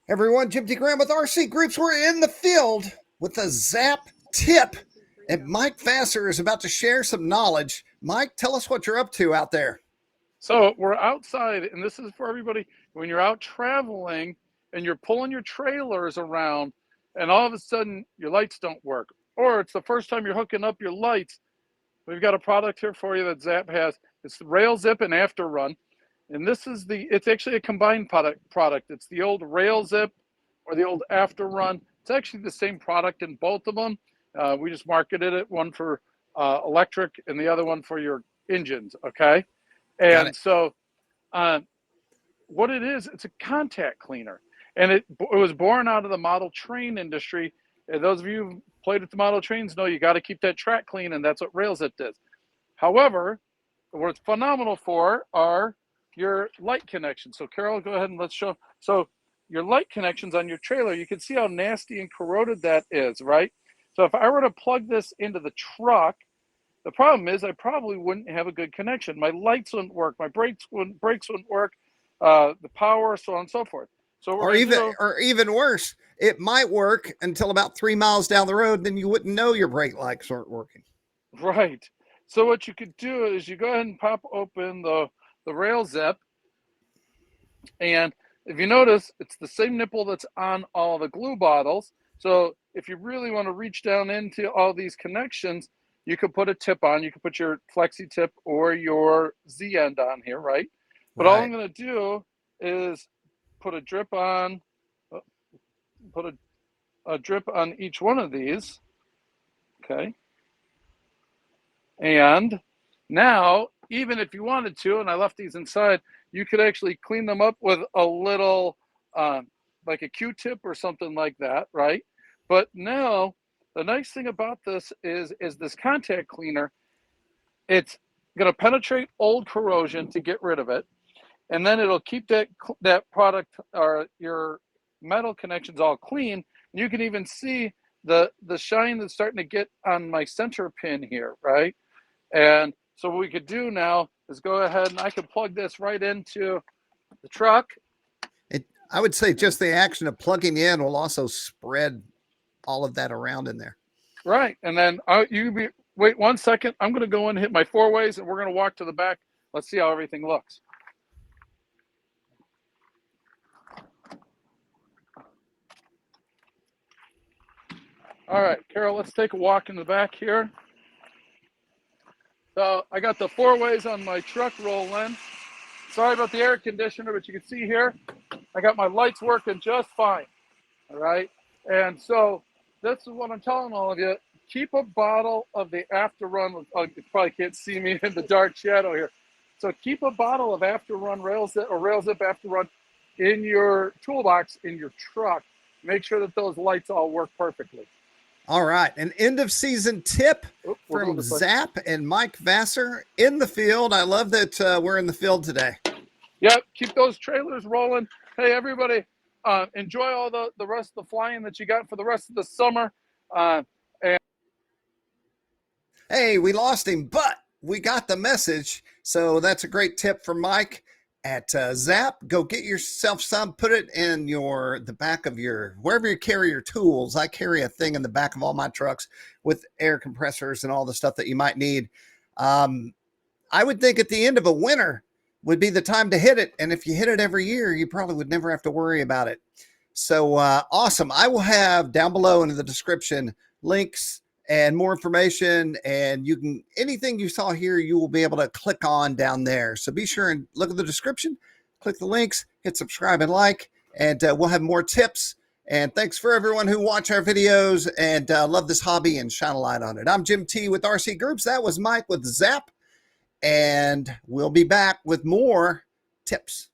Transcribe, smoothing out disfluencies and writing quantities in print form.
Everyone, Jim T. Graham with RCGroups. We're in the field with a Zap tip, and Mike Vassar is about to share some knowledge. Mike, tell us what you're up to out there. So we're outside, and this is for everybody. When you're out traveling and you're pulling your trailers around, and all of a sudden your lights don't work, or it's the first time you're hooking up your lights, we've got a product here for you that Zap has. It's the Rail Zip and After Run. And this is it's actually a combined product. It's the old Rail Zip or the old After Run. It's actually the same product in both of them. We just marketed it, one for electric and the other one for your engines, okay? And so what it is, it's a contact cleaner. And it was born out of the model train industry. And those of you who played with the model trains know you got to keep that track clean, and that's what Rail Zip does. However, what it's phenomenal for are your light connections. So Carol, go ahead and let's show. So your light connections on your trailer, you can see how nasty and corroded that is, right? So if I were to plug this into the truck, the problem is I probably wouldn't have a good connection. My lights wouldn't work, my brakes wouldn't work, the power, so on and so forth. So or even worse, it might work until about 3 miles down the road, then you wouldn't know your brake lights weren't working. Right. So what you could do is you go ahead and pop open the Rail Zip, and if you notice, it's the same nipple that's on all the glue bottles. So if you really want to reach down into all these connections, you could put a tip on. You could put your flexi tip or your Z end on here, right? But all I'm going to do is put a drip on, put a drip on each one of these, okay? And now, even if you wanted to, and I left these inside, you could actually clean them up with a little, like a Q-tip or something like that, right? But now, the nice thing about this is this contact cleaner, it's going to penetrate old corrosion to get rid of it, and then it'll keep that product or your metal connections all clean. And you can even see the shine that's starting to get on my center pin here, right? And so what we could do now is go ahead and I could plug this right into the truck. I would say just the action of plugging in will also spread all of that around in there. Right. And then wait 1 second. I'm going to go in and hit my 4 ways, and we're going to walk to the back. Let's see how everything looks. All right, Carol, let's take a walk in the back here. So I got the 4 ways on my truck rolling. Sorry about the air conditioner, but you can see here, I got my lights working just fine. All right. And so this is what I'm telling all of you. Keep a bottle of the After Run. Oh, you probably can't see me in the dark shadow here. So keep a bottle of After Run Rail Zip After Run in your toolbox in your truck. Make sure that those lights all work perfectly. All right, an end of season tip from Zap and Mike Vassar in the field. I love that we're in the field today. Yep, keep those trailers rolling. Hey, everybody, enjoy all the rest of the flying that you got for the rest of the summer. Hey, we lost him, but we got the message. So that's a great tip from Mike at Zap. Go get yourself some, put it in the back of wherever you carry your tools. I carry a thing in the back of all my trucks with air compressors and all the stuff that you might need. I would think at the end of a winter would be the time to hit it. And if you hit it every year, you probably would never have to worry about it. So awesome. I will have down below in the description links and more information, and anything you saw here, you will be able to click on down there. So be sure and look at the description, click the links, hit subscribe and like, and we'll have more tips. And thanks for everyone who watch our videos and love this hobby and shine a light on it. I'm Jim T with RCGroups. That was Mike with Zap, and we'll be back with more tips.